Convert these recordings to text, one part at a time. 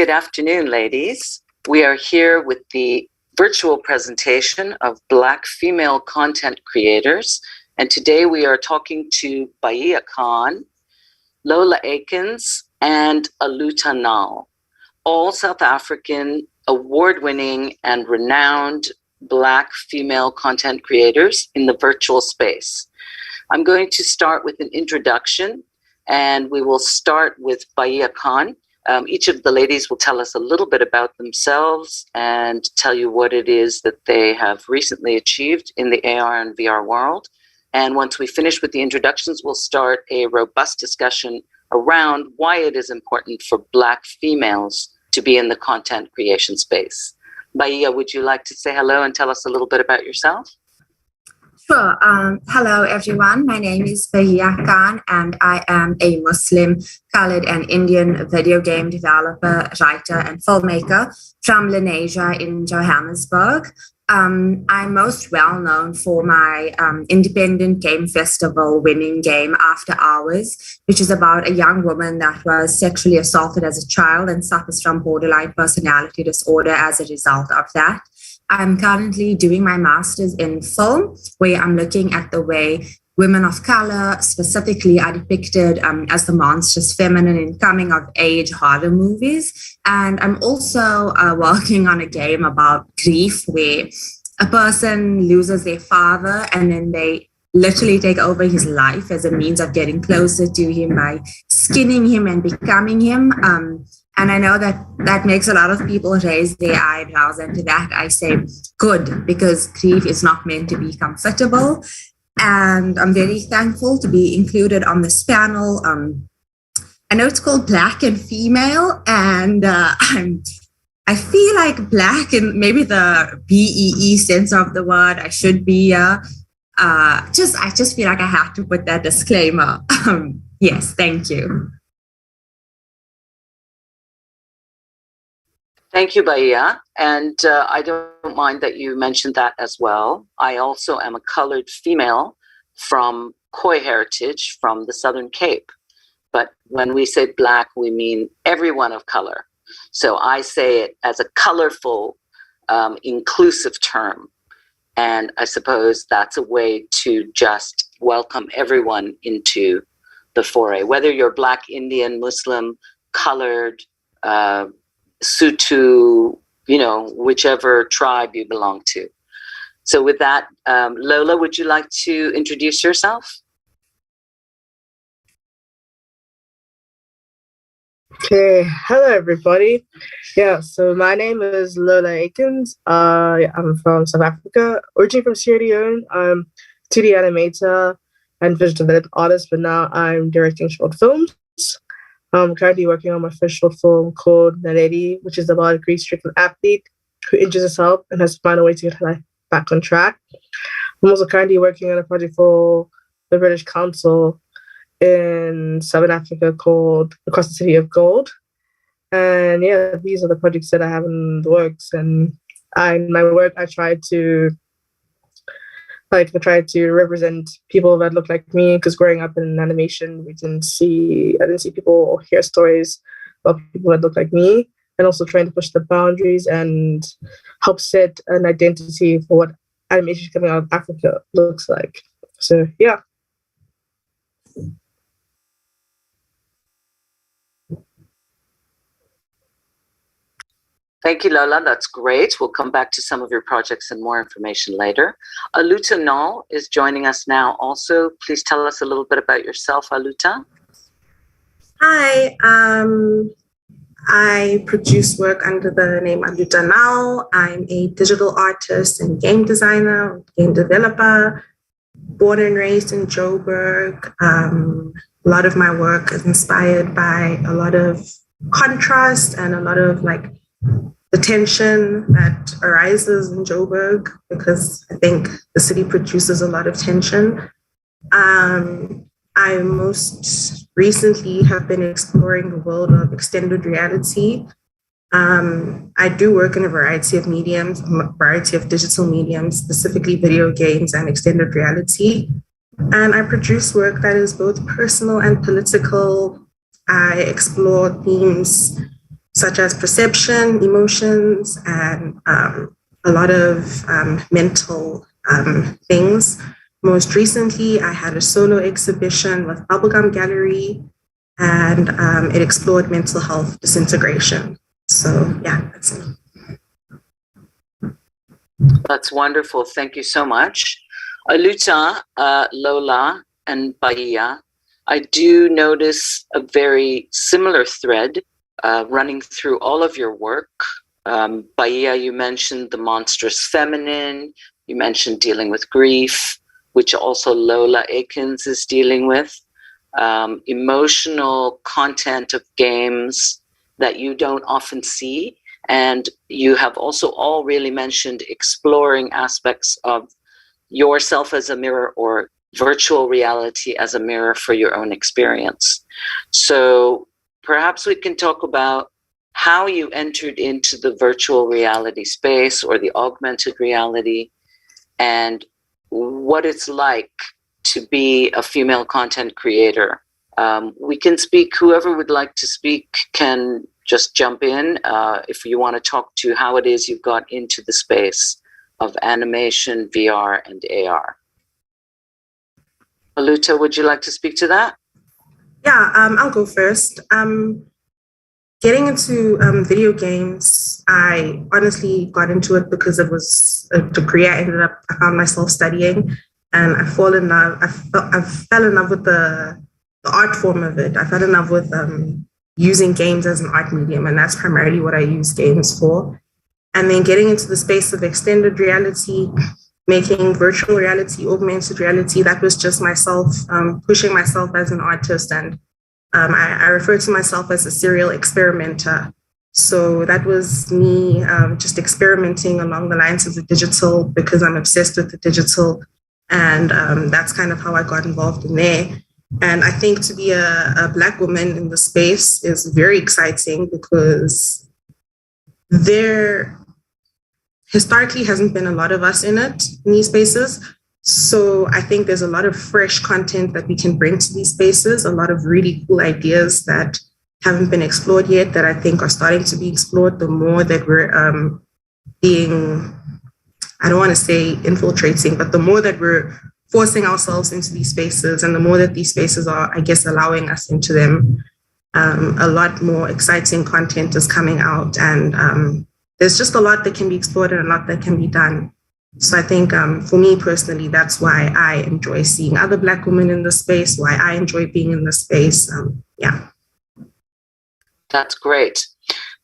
Good afternoon, ladies. We are here with the virtual presentation of Black female content creators. And today we are talking to Bahia Khan, Lola Aikens, and Aluta Nal, all South African award-winning and renowned Black female content creators in the virtual space. I'm going to start with an introduction, and we will start with Bahia Khan. Each of the ladies will tell us a little bit about themselves and tell you what it is that they have recently achieved in the AR and VR world. And once we finish with the introductions, we'll start a robust discussion around why it is important for Black females to be in the content creation space. Bahia, would you like to say hello and tell us a little bit about yourself? Sure. Hello, everyone. My name is Bahia Khan, and I am a Muslim, colored, and Indian video game developer, writer, and filmmaker from Lenasia in Johannesburg. I'm most well known for my independent game festival winning game After Hours, which is about a young woman that was sexually assaulted as a child and suffers from borderline personality disorder as a result of that. I'm currently doing my master's in film, where I'm looking at the way women of color specifically are depicted as the monstrous feminine in coming of age horror movies. And I'm also working on a game about grief, where a person loses their father and then they literally take over his life as a means of getting closer to him by skinning him and becoming him. And I know that makes a lot of people raise their eyebrows. And to that, I say, good, because grief is not meant to be comfortable. And I'm very thankful to be included on this panel. I know it's called Black and Female, and I feel like Black in maybe the BEE sense of the word. I should be, I just feel like I have to put that disclaimer. Yes, thank you. Thank you, Bahia. And I don't mind that you mentioned that as well. I also am a colored female from Khoi heritage from the Southern Cape. But when we say Black, we mean everyone of color. So I say it as a colorful, inclusive term. And I suppose that's a way to just welcome everyone into the foray, whether you're Black, Indian, Muslim, colored, Sutu, whichever tribe you belong to. So with that, Lola, would you like to introduce yourself? Okay, hello everybody. Yeah, so my name is Lola Aikens. I'm from South Africa, originally from Sierra Leone. I'm 2D animator and visual development artist, but now I'm directing short films. I'm currently working on my first short film called Naledi, which is about a grief-stricken athlete who injures herself and has to find a way to get her life back on track. I'm also currently working on a project for the British Council in Southern Africa called Across the City of Gold. And yeah, these are the projects that I have in the works. And in my work, I try to represent people that look like me, because growing up in animation, I didn't see people or hear stories about people that look like me, and also trying to push the boundaries and help set an identity for what animation coming out of Africa looks like. So yeah. Thank you, Lola. That's great. We'll come back to some of your projects and more information later. Aluta Nal is joining us now also. Please tell us a little bit about yourself, Aluta. Hi, I produce work under the name Aluta Nal. I'm a digital artist and game designer, game developer, born and raised in Joburg. A lot of my work is inspired by a lot of contrast and a lot of the tension that arises in Joburg, because I think the city produces a lot of tension. I most recently have been exploring the world of extended reality. I do work in a variety of mediums, a variety of digital mediums, specifically video games and extended reality. And I produce work that is both personal and political. I explore themes such as perception, emotions, and a lot of mental things. Most recently, I had a solo exhibition with Bubblegum Gallery, and it explored mental health disintegration. So yeah, that's it. That's wonderful. Thank you so much. Aluta, Lola, and Bahia, I do notice a very similar thread running through all of your work. Bahia, you mentioned the monstrous feminine, you mentioned dealing with grief, which also Lola Aikens is dealing with, emotional content of games that you don't often see. And you have also all really mentioned exploring aspects of yourself as a mirror or virtual reality as a mirror for your own experience. So perhaps we can talk about how you entered into the virtual reality space or the augmented reality and what it's like to be a female content creator. We can speak, whoever would like to speak can just jump in if you want to talk to how it is you've got into the space of animation, VR, and AR. Aluta, would you like to speak to that? Yeah, I'll go first. Getting into video games, I honestly got into it because it was a degree I found myself studying, and I fell in love with the art form of it. I fell in love with using games as an art medium, and that's primarily what I use games for. And then getting into the space of extended reality, making virtual reality, augmented reality, that was just myself pushing myself as an artist. And I refer to myself as a serial experimenter. So that was me just experimenting along the lines of the digital because I'm obsessed with the digital. And that's kind of how I got involved in there. And I think to be a Black woman in the space is very exciting because there historically hasn't been a lot of us in these spaces. So I think there's a lot of fresh content that we can bring to these spaces, a lot of really cool ideas that haven't been explored yet that I think are starting to be explored the more that we're being, I don't want to say infiltrating, but the more that we're forcing ourselves into these spaces and the more that these spaces are, I guess, allowing us into them, a lot more exciting content is coming out. And there's just a lot that can be explored and a lot that can be done. So I think for me personally, that's why I enjoy seeing other Black women in the space, why I enjoy being in the space. Yeah. That's great.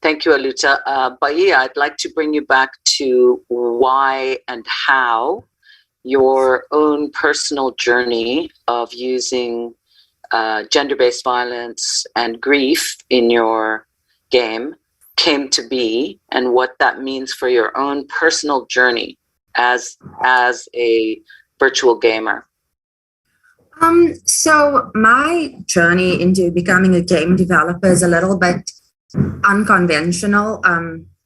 Thank you, Aluta. Bahia, I'd like to bring you back to why and how your own personal journey of using gender-based violence and grief in your game came to be and what that means for your own personal journey as a virtual gamer. So my journey into becoming a game developer is a little bit unconventional.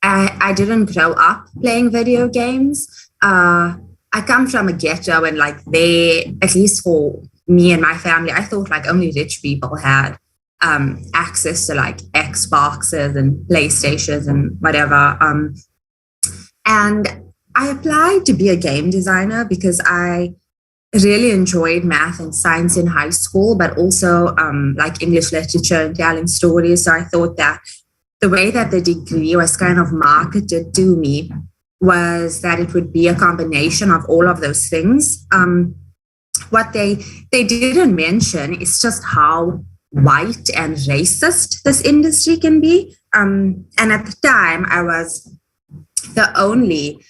I didn't grow up playing video games. I come from a ghetto, and like at least for me and my family, I thought like only rich people had access to like Xboxes and PlayStations and whatever. And I applied to be a game designer because I really enjoyed math and science in high school, but also like English literature and telling stories. So I thought that the way that the degree was kind of marketed to me was that it would be a combination of all of those things. What they didn't mention is just how white and racist this industry can be. And at the time, I was the only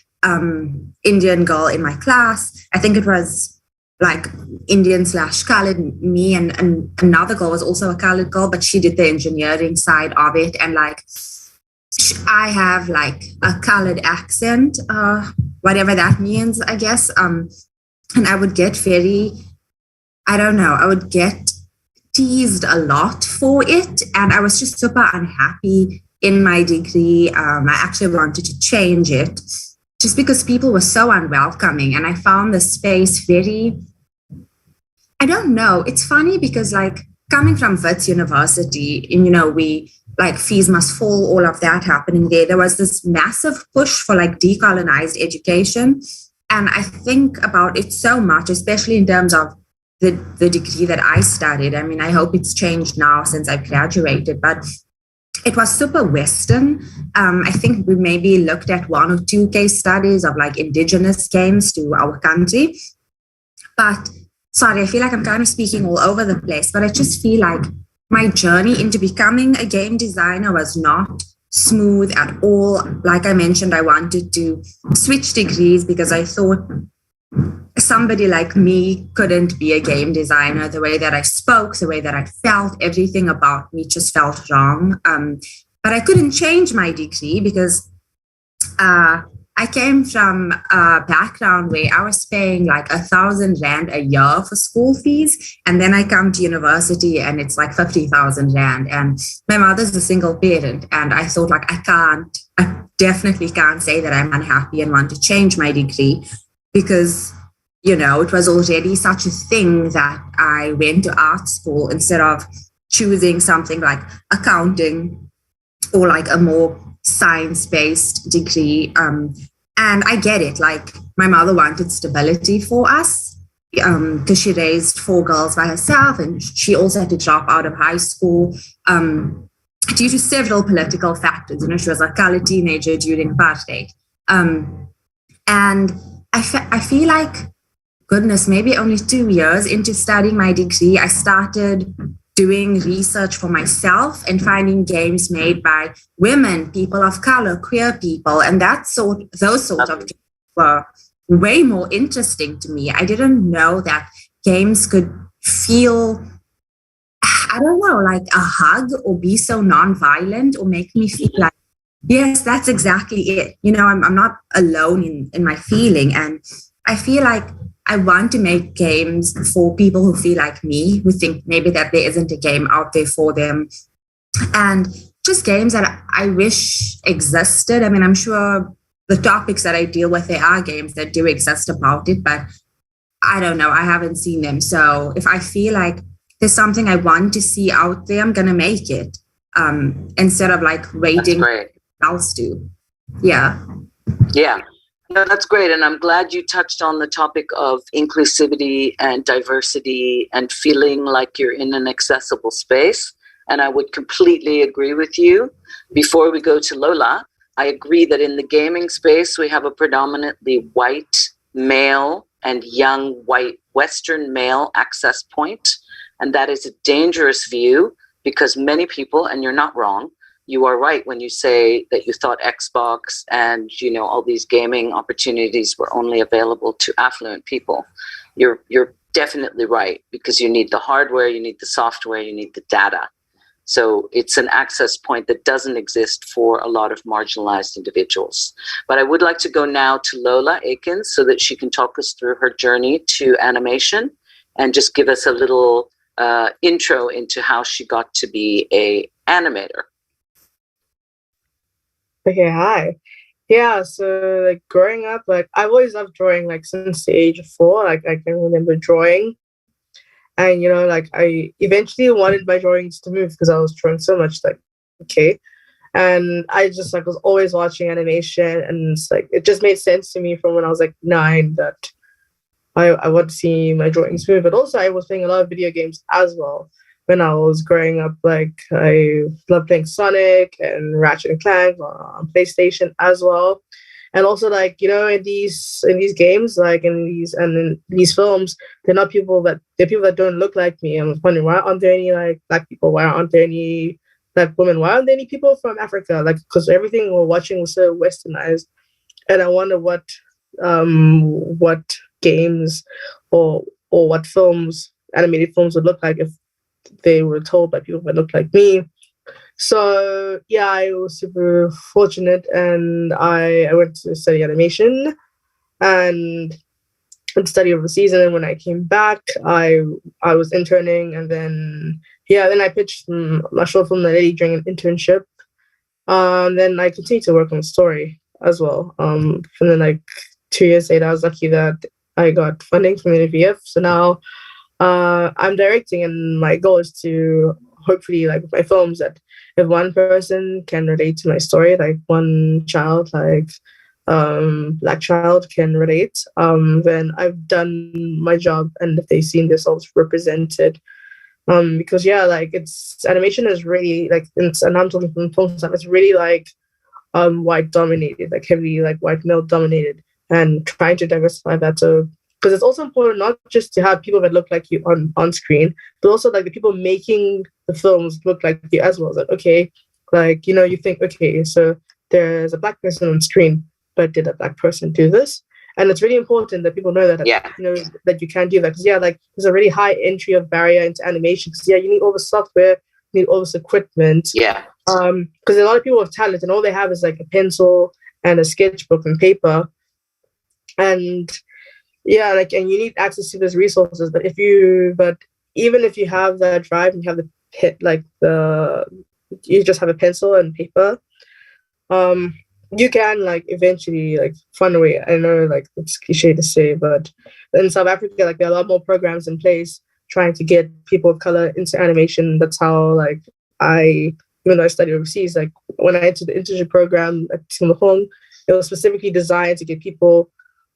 Indian girl in my class. I think it was like Indian/colored, me and another girl was also a colored girl, but she did the engineering side of it. And like, I have like a colored accent, whatever that means, I guess. And I would get I would get teased a lot for it. And I was just super unhappy in my degree. I actually wanted to change it just because people were so unwelcoming. And I found the space very, I don't know, it's funny because like coming from Wits University, and, you know, we like fees must fall, all of that happening there. There was this massive push for like decolonized education. And I think about it so much, especially in terms of the degree that I studied. I mean, I hope it's changed now since I've graduated, but it was super Western. I think we maybe looked at 1 or 2 case studies of like indigenous games to our country. But sorry, I feel like I'm kind of speaking all over the place, but I just feel like my journey into becoming a game designer was not smooth at all. Like I mentioned, I wanted to switch degrees because I thought somebody like me couldn't be a game designer. The way that I spoke, the way that I felt, everything about me just felt wrong. But I couldn't change my degree because I came from a background where I was paying like 1,000 Rand a year for school fees. And then I come to university and it's like 50,000 Rand. And my mother's a single parent. And I thought like, I definitely can't say that I'm unhappy and want to change my degree because, you know, it was already such a thing that I went to art school instead of choosing something like accounting or like a more science-based degree. And I get it. Like my mother wanted stability for us because she raised 4 girls by herself and she also had to drop out of high school due to several political factors. You know, she was a colored teenager during apartheid. And I feel like, goodness, maybe only 2 years into studying my degree, I started doing research for myself and finding games made by women, people of color, queer people, and those sort of games were way more interesting to me. I didn't know that games could feel, I don't know, like a hug or be so non-violent or make me feel like, yes, that's exactly it. You know, I'm not alone in my feeling. And I feel like I want to make games for people who feel like me, who think maybe that there isn't a game out there for them. And just games that I wish existed. I mean, I'm sure the topics that I deal with, there are games that do exist about it, but I don't know. I haven't seen them. So if I feel like there's something I want to see out there, I'm going to make it instead of like waiting else to. Yeah. Yeah. No, that's great. And I'm glad you touched on the topic of inclusivity and diversity and feeling like you're in an accessible space. And I would completely agree with you. Before we go to Lola, I agree that in the gaming space, we have a predominantly white male and young white Western male access point. And that is a dangerous view because many people, and you're not wrong, you are right when you say that you thought Xbox and, you know, all these gaming opportunities were only available to affluent people. You're definitely right because you need the hardware, you need the software, you need the data. So it's an access point that doesn't exist for a lot of marginalized individuals. But I would like to go now to Lola Akins so that she can talk us through her journey to animation and just give us a little intro into how she got to be an animator. Okay, hi. Yeah, so like growing up, like I've always loved drawing, like since the age of 4. Like I can remember drawing, and you know, like I eventually wanted my drawings to move because I was drawing so much. Like, okay, and I just like was always watching animation, and it's like it just made sense to me from when I was like 9 that I want to see my drawings move. But also, I was playing a lot of video games as well. When I was growing up, like I loved playing Sonic and Ratchet and Clank on PlayStation as well, and also like you know in these games, like in these films, they're people that don't look like me. I was wondering why aren't there any like black people? Why aren't there any black women? Why aren't there any people from Africa? Like because everything we're watching was so westernized, and I wonder what games or what films, animated films would look like if they were told by people that looked like me. So yeah, I was super fortunate, and I went to study animation and study overseas. And then when I came back, I was interning, and then I pitched my short film The Lady during an internship. Then I continued to work on the story as well. And then like 2 years later, I was lucky that I got funding from NVF. So now I'm directing, and my goal is to hopefully like with my films, that if one person can relate to my story, like one child, like Black child can relate, then I've done my job, and if they've seen themselves represented. Because yeah, like it's animation is really like, and I'm talking from film stuff, it's really like white dominated, like heavily like white male dominated, and trying to diversify that. So because it's also important not just to have people that look like you on screen, but also like the people making the films look like you as well. It's like, okay, like, you know, you think, okay, so there's a Black person on screen, but did a Black person do this? And it's really important that people know that, you know, that you can do that. Because, yeah, like there's a really high entry of barrier into animation. Because, yeah, you need all the software, you need all this equipment. Yeah. Because a lot of people have talent and all they have is like a pencil and a sketchbook and paper. And yeah, like, and you need access to those resources. But even if you have that drive and you have the hit, like you just have a pencil and paper, you can like eventually like find a way. I know like it's cliche to say, but in South Africa, like there are a lot more programs in place trying to get people of color into animation. That's how like even though I studied overseas, like when I entered the internship program at Timahong, it was specifically designed to get people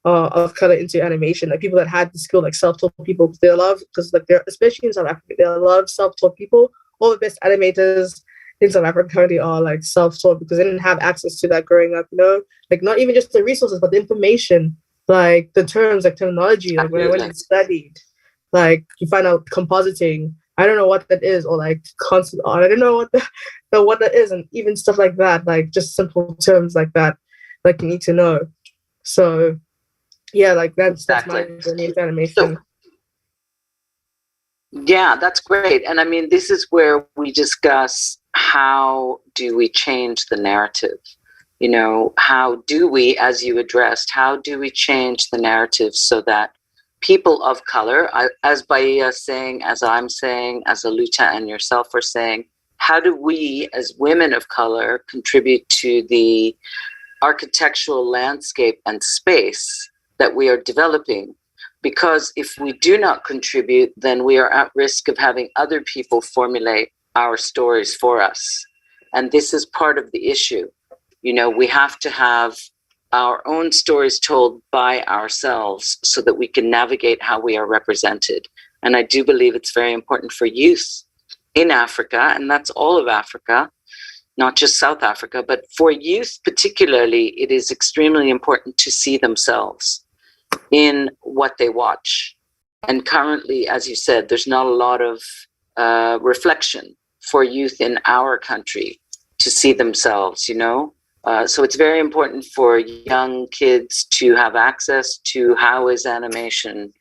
of color into animation, like people that had the skill, like self-taught people. Because like they're, especially in South Africa, there are a lot of self-taught people. All the best animators in South Africa currently are like self-taught because they didn't have access to that growing up, you know, like not even just the resources, but the information, like the terms, like terminology. Like when I went and studied, like you find out compositing, I don't know what that is, or like constant art, I don't know what that is, and even stuff like that, like just simple terms like that, like you need to know. So yeah, like that's my journey with animation. Yeah, that's great. And I mean, this is where we discuss how do we change the narrative? You know, how do we, as you addressed, how do we change the narrative so that people of color, as Bahia saying, as I'm saying, as Aluta and yourself are saying, how do we as women of color contribute to the architectural landscape and space that we are developing? Because if we do not contribute, then we are at risk of having other people formulate our stories for us. And this is part of the issue. You know, we have to have our own stories told by ourselves so that we can navigate how we are represented. And I do believe it's very important for youth in Africa, and that's all of Africa, not just South Africa, but for youth particularly, it is extremely important to see themselves in what they watch. And currently, as you said, there's not a lot of reflection for youth in our country to see themselves, you know? So it's very important for young kids to have access to how is animation,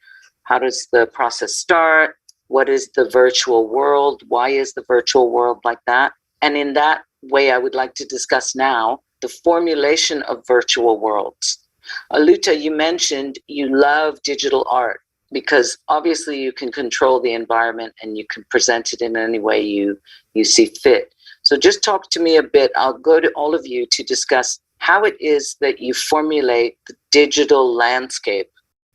how does the process start, what is the virtual world, why is the virtual world like that? And in that way, I would like to discuss now the formulation of virtual worlds. Aluta, you mentioned you love digital art because obviously you can control the environment and you can present it in any way you see fit. So just talk to me a bit. I'll go to all of you to discuss how it is that you formulate the digital landscape,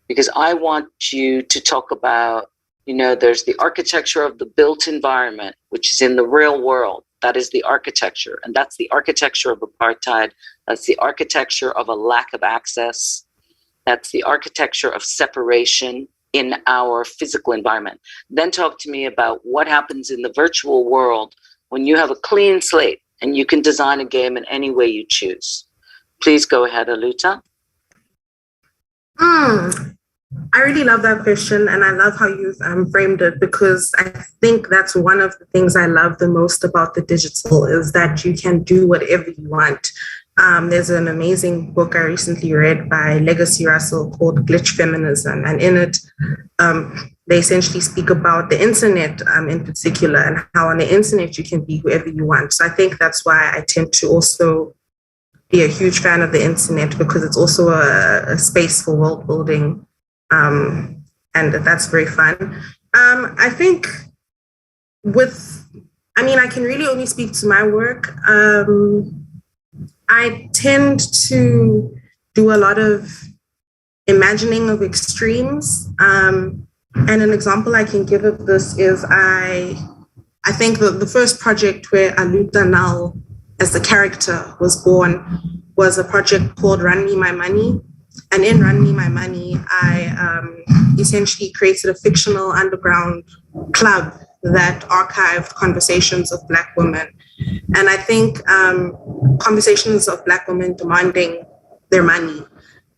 because I want you to talk about, you know, there's the architecture of the built environment, which is in the real world. That is the architecture. And that's the architecture of apartheid. That's the architecture of a lack of access. That's the architecture of separation in our physical environment. Then talk to me about what happens in the virtual world when you have a clean slate and you can design a game in any way you choose. Please go ahead, Aluta. I really love that question, and I love how you've framed it, because I think that's one of the things I love the most about the digital is that you can do whatever you want. There's an amazing book I recently read by Legacy Russell called Glitch Feminism, and in it, they essentially speak about the internet in particular, and how on the internet you can be whoever you want. So I think that's why I tend to also be a huge fan of the internet, because it's also a space for world building. And that's very fun. I think I can really only speak to my work. I tend to do a lot of imagining of extremes. And an example I can give of this is I I think the first project where Aluta Nal as the character was born was a project called Run Me My Money. And in Run Me My Money, I essentially created a fictional underground club that archived conversations of Black women. And I think conversations of Black women demanding their money.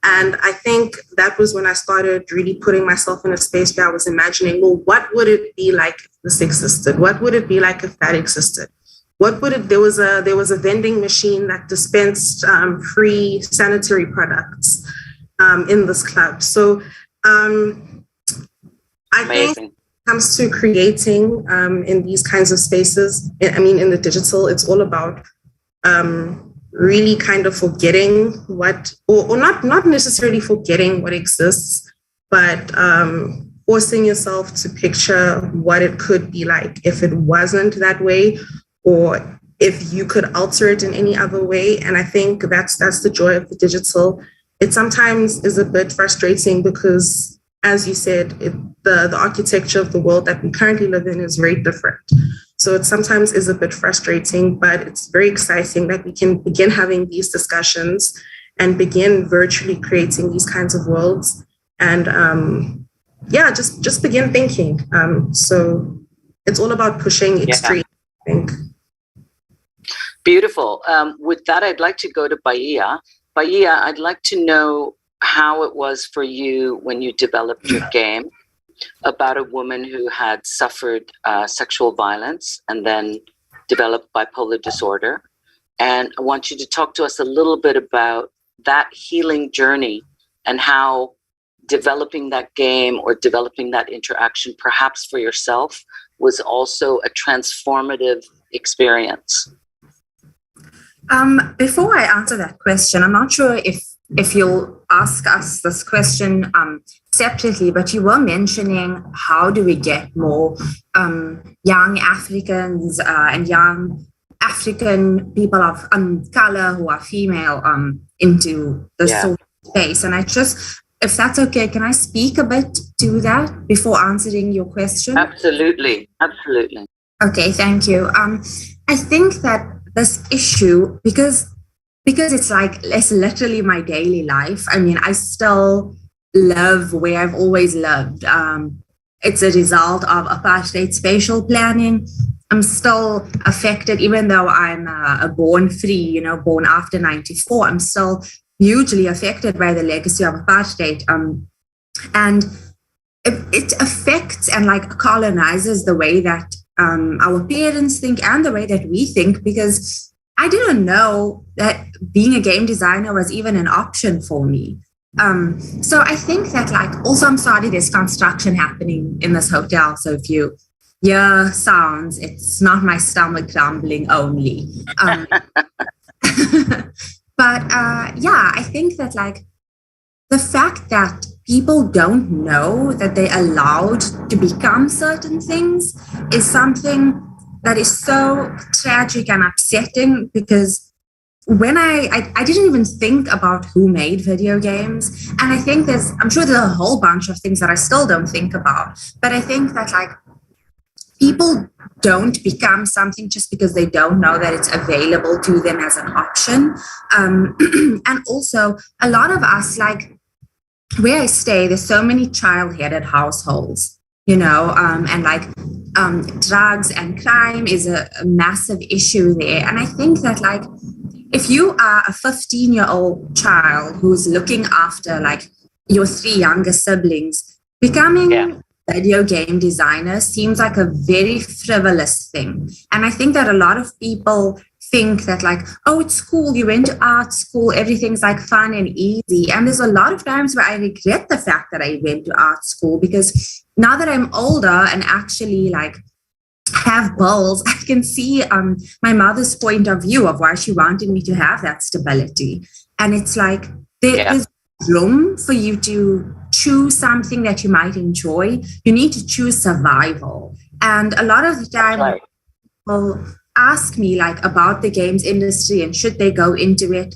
And I think that was when I started really putting myself in a space where I was imagining, well, what would it be like if this existed? What would it be like if that existed? What would it, there was a vending machine that dispensed free sanitary products in this club. So I think when it comes to creating in these kinds of spaces, I mean, in the digital, it's all about really kind of forgetting what, or not necessarily forgetting what exists, but forcing yourself to picture what it could be like if it wasn't that way, or if you could alter it in any other way. And I think that's the joy of the digital. It sometimes is a bit frustrating because, as you said, the architecture of the world that we currently live in is very different. So it sometimes is a bit frustrating, but it's very exciting that we can begin having these discussions and begin virtually creating these kinds of worlds. And just begin thinking. So it's all about pushing extreme, I think. Beautiful. With that, I'd like to go to Bahia. Bahia, I'd like to know how it was for you when you developed your game about a woman who had suffered sexual violence and then developed bipolar disorder. And I want you to talk to us a little bit about that healing journey and how developing that game or developing that interaction, perhaps for yourself, was also a transformative experience. Before I answer that question, I'm not sure if you'll ask us this question separately, but you were mentioning how do we get more young Africans and young African people of color who are female into the sort of space. And I just, if that's okay, can I speak a bit to that before answering your question? Absolutely. Absolutely. Okay, thank you. I think that this issue, because it's like, it's literally my daily life. I mean, I still live where I've always lived. It's a result of apartheid spatial planning. I'm still affected, even though I'm a born free, born after 94, I'm still hugely affected by the legacy of apartheid. And it affects and like colonizes the way that our parents think and the way that we think, because I didn't know that being a game designer was even an option for me. So I think that also I'm sorry there's construction happening in this hotel. So if you hear sounds, it's not my stomach rumbling only. But I think that the fact that people don't know that they're allowed to become certain things is something that is so tragic and upsetting, because when I didn't even think about who made video games. And I think I'm sure there's a whole bunch of things that I still don't think about. But I think that people don't become something just because they don't know that it's available to them as an option. And also a lot of us, where I stay, there's so many child-headed households, and drugs and crime is a massive issue there. And I think that if you are a 15-year-old child who's looking after your 3 younger siblings, becoming a video game designer seems like a very frivolous thing. And I think that a lot of people think that oh, it's cool, you went to art school, everything's fun and easy. And there's a lot of times where I regret the fact that I went to art school, because now that I'm older and actually have bills, I can see my mother's point of view of why she wanted me to have that stability. And it's there's room for you to choose something that you might enjoy. You need to choose survival. And a lot of the time people ask me about the games industry and should they go into it.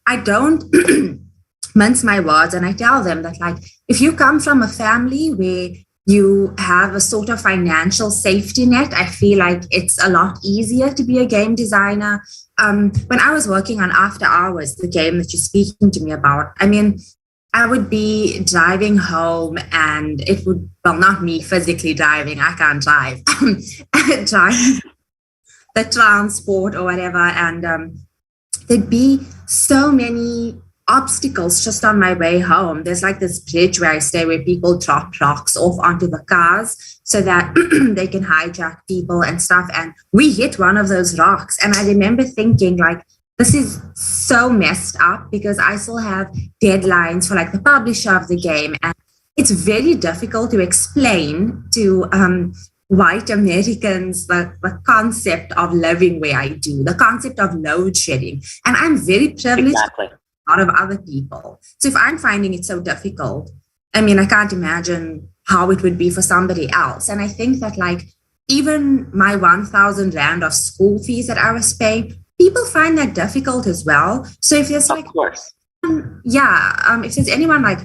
I don't mince my words, and I tell them that if you come from a family where you have a sort of financial safety net. I feel like it's a lot easier to be a game designer. When I was working on After Hours, the game that you're speaking to me about, I mean, I would be driving home and it would, well, not me physically driving, I can't drive, driving the transport or whatever. And there'd be so many obstacles just on my way home. There's like this bridge where I stay where people drop rocks off onto the cars so that they can hijack people and stuff. And we hit one of those rocks. And I remember thinking, like, this is so messed up because I still have deadlines for like the publisher of the game. And it's very difficult to explain to white Americans the concept of living where I do, the concept of load shedding. And I'm very privileged. Exactly. A lot of other people. So if I'm finding it so difficult, I mean, I can't imagine how it would be for somebody else. And I think that like even my 1,000 Rand of school fees that I was paying, people find that difficult as well. So if there's like, of course, if there's anyone like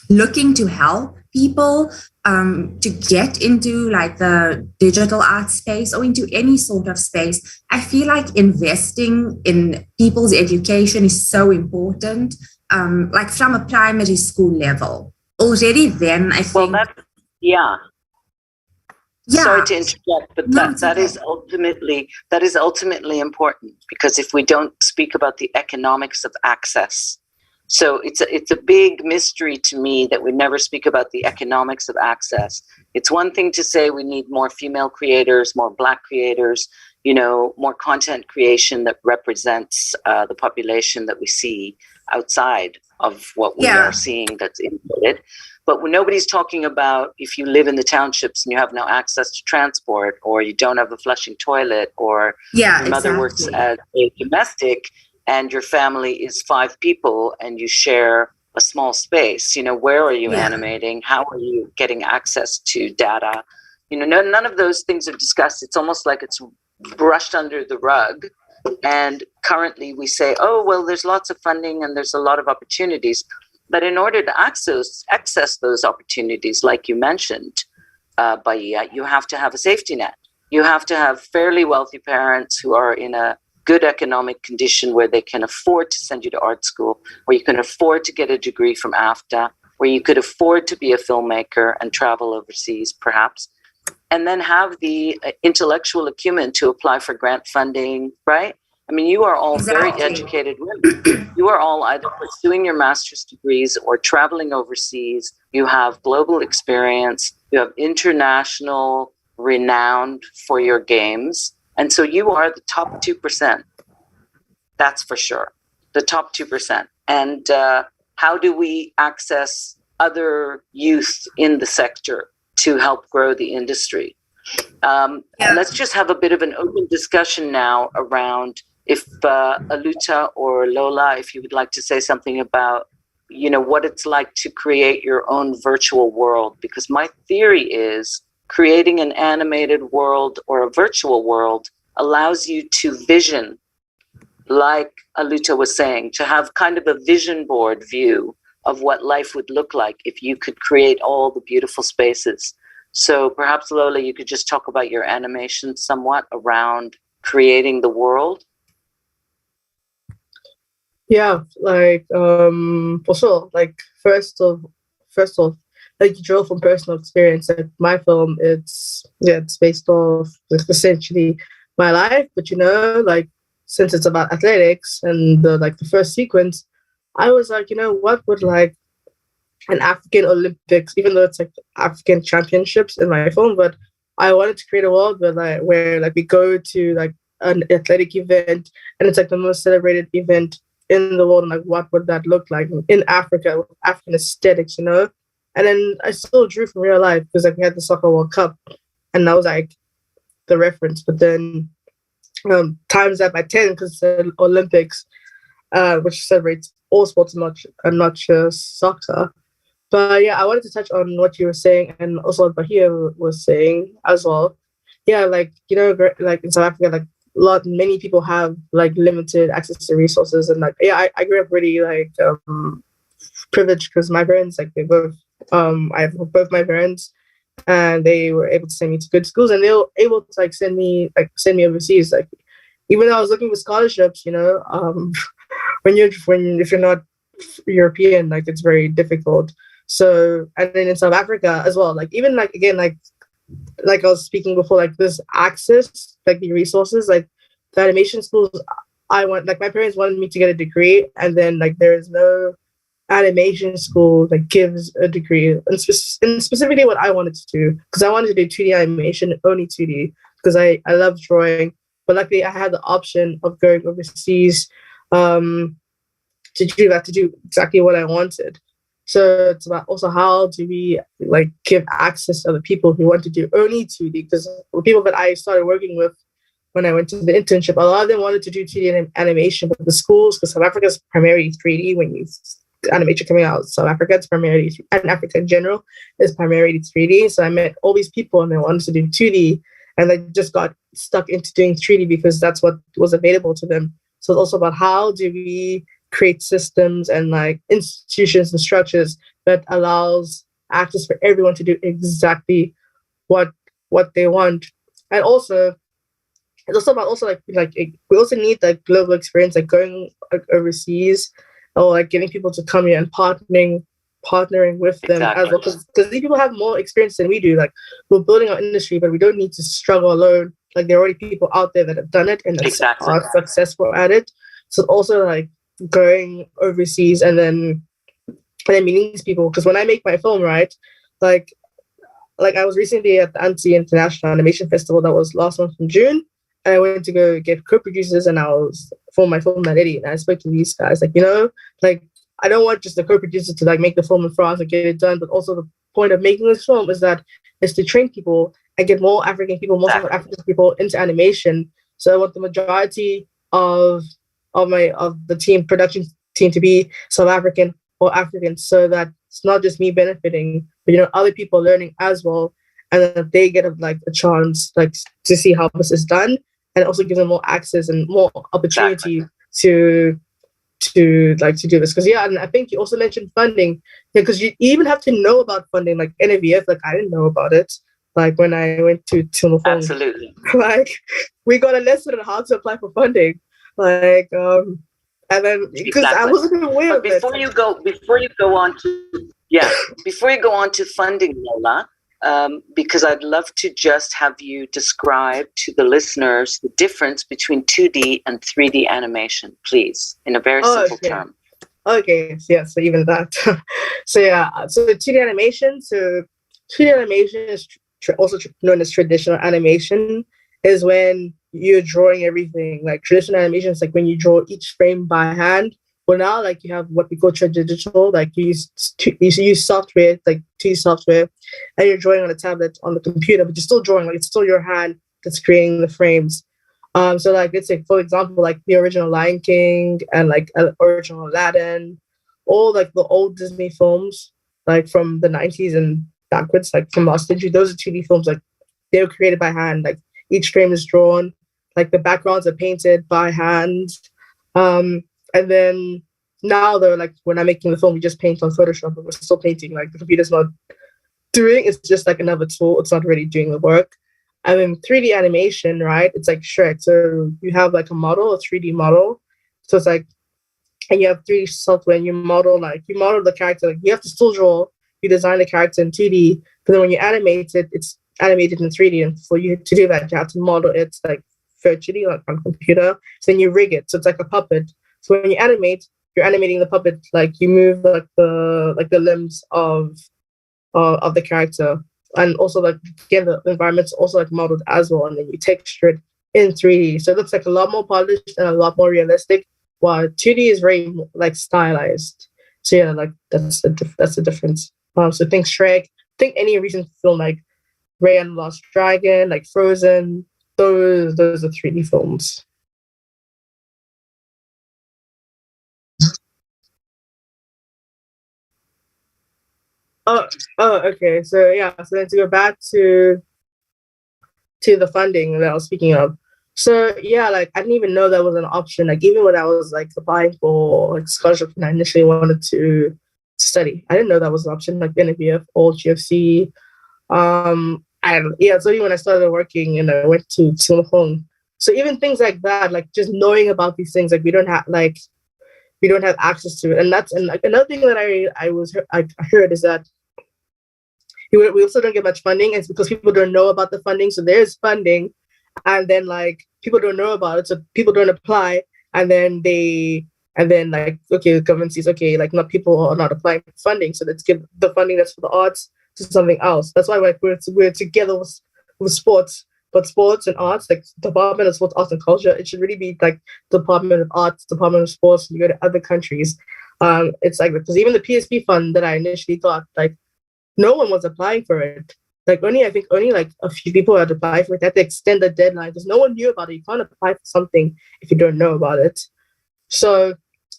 looking to help people to get into like the digital art space or into any sort of space, I feel like investing in people's education is so important, like from a primary school level. Already then, I think... Well, yeah. Sorry to interject, but that is ultimately important, because if we don't speak about the economics of access, so it's a big mystery to me that we never speak about the economics of access. It's one thing to say we need more female creators, more Black creators, more content creation that represents the population that we see outside of what we are seeing that's inputted. But when nobody's talking about if you live in the townships and you have no access to transport, or you don't have a flushing toilet, or your mother works as a domestic and your family is 5 people and you share a small space, where are you animating? How are you getting access to data? None of those things are discussed. It's almost like it's brushed under the rug. And currently we say, oh, well, there's lots of funding and there's a lot of opportunities. But in order to access those opportunities, like you mentioned, Bahia, you have to have a safety net. You have to have fairly wealthy parents who are in a good economic condition where they can afford to send you to art school, where you can afford to get a degree from AFTA, where you could afford to be a filmmaker and travel overseas, perhaps, and then have the intellectual acumen to apply for grant funding, right? I mean, you are all very educated women. You are all either pursuing your master's degrees or traveling overseas. You have global experience. You have international renown for your games. And so you are the top 2%. That's for sure. The top 2%. And how do we access other youth in the sector to help grow the industry? Let's just have a bit of an open discussion now around if Aluta or Lola, if you would like to say something about, what it's like to create your own virtual world. Because my theory is creating an animated world or a virtual world allows you to vision, like Aluta was saying, to have kind of a vision board view of what life would look like if you could create all the beautiful spaces. So perhaps, Lola, you could just talk about your animation somewhat around creating the world. Yeah, like for sure. Like first off, like you draw from personal experience. Like my film, it's based off like essentially my life, but like since it's about athletics and the first sequence, I was like, what would like an African Olympics, even though it's like African championships in my film, but I wanted to create a world where we go to like an athletic event and it's like the most celebrated event in the world, and like what would that look like in Africa, African aesthetics, And then I still drew from real life because like we had the Soccer World Cup and that was like the reference, but then times that by 10 because it's the Olympics, which celebrates all sports and not just soccer. But yeah, I wanted to touch on what you were saying and also what Bahia was saying as well. Yeah, like like in South Africa, like many people have like limited access to resources, and like I grew up really privileged because my parents, like they both I have both my parents and they were able to send me to good schools, and they were able to send me overseas. Like, even though I was looking for scholarships, if you're not European, like, it's very difficult. So, and then in South Africa as well, like, even like, again, like I was speaking before, like, this access, like the resources, like the animation schools, my parents wanted me to get a degree, and then like there is no animation school that gives a degree, and specifically what I wanted to do, because I wanted to do 2D animation, only 2D, because I love drawing. But luckily I had the option of going overseas to do exactly what I wanted. So it's about also how do we like give access to other people who want to do only 2D, because the people that I started working with when I went to the internship, a lot of them wanted to do 2D animation, but the schools, because South Africa is primarily 3D. When you animation coming out of South Africa, it's primarily, and Africa in general is primarily 3D. So I met all these people and they wanted to do 2D, and they just got stuck into doing 3D because that's what was available to them. So it's also about how do we create systems and like institutions and structures that allows access for everyone to do exactly what they want. And also it's also about we also need like global experience, like going overseas, or like getting people to come here and partnering with them as well, because these people have more experience than we do. Like, we're building our industry, but we don't need to struggle alone. Like, there are already people out there that have done it and are successful at it. So also like going overseas and then meeting these people, because when I make my film, right, like I was recently at the Annecy International Animation Festival that was last month in June, and I went to go get co-producers, and I was for my film already, and I spoke to these guys, like, like, I don't want just the co-producer to like make the film in France and get it done, but also the point of making this film is to train people and get more African people, more South African people into animation. So I want the majority of the production team to be South African or African, so that it's not just me benefiting, but other people learning as well, and that they get a chance like to see how this is done, and also give them more access and more opportunity to do this. Because and I think you also mentioned funding, because you even have to know about funding, like NAVF. Like, I didn't know about it. Like, when I went to Timofong, absolutely, like, we got a lesson on how to apply for funding. Like, and then because I wasn't aware of it. Before you go on to funding, Lola, because I'd love to just have you describe to the listeners the difference between 2D and 3D animation, please, in a very simple term. Okay, yeah, so even that. So the 2D animation. So 2D animation is also known as traditional animation, is when you're drawing everything. Like, traditional animation is like when you draw each frame by hand. Well, now, like, you have what we call digital, like you use software, like 2D software, and you're drawing on a tablet on the computer, but you're still drawing, like, it's still your hand that's creating the frames. So like, let's say, for example, like the original Lion King and like original Aladdin, all like the old Disney films, like from the 90s and backwards, like from last century, those are 2D films. Like, they were created by hand. Like, each frame is drawn, like the backgrounds are painted by hand. And then now, though, like, when I'm making the film, we just paint on Photoshop, but we're still painting. Like, the computer's not doing, it's just like another tool. It's not really doing the work. And then 3D animation, right? It's like Shrek. So you have like a 3D model. So it's like, and you have 3D software, and you model the character. Like, you have to still draw, you design the character in 2D, but then when you animate it, it's animated in 3D. And for you to do that, you have to model it like virtually, like on computer. So then you rig it. So it's like a puppet. So when you animate, you're animating the puppet, like you move like the limbs of the character, and also like, again, the environment's also like modeled as well, and then you texture it in 3D. So it looks like a lot more polished and a lot more realistic, while 2D is very like stylized. So yeah, like that's the difference. So think Shrek, think any recent film like Raya and the Lost Dragon, like Frozen. Those are 3D films. Okay. So then to go back to the funding that I was speaking of. So like, I didn't even know that was an option. Like, even when I was like applying for like scholarship and I initially wanted to study, I didn't know that was an option. Like NAVF or GFC, And yeah, it's only when I started working and I went to Hong. So even things like that, like just knowing about these things, like we don't have access to it. And like another thing that I heard is that we also don't get much funding, and it's because people don't know about the funding. So there's funding, and then like people don't know about it, so people don't apply, and then like, okay, the government sees, okay, like not people are not applying for funding, so let's give the funding that's for the arts to something else. That's why we're together with sports. But sports and arts, like Department of Sports, Arts and Culture, it should really be like Department of Arts, Department of Sports. You go to other countries, it's like, because even the PSP fund that I initially thought, like, no one was applying for it. Like I think only like a few people had applied for it. They had to extend the deadline because no one knew about it. You can't apply for something if you don't know about it. So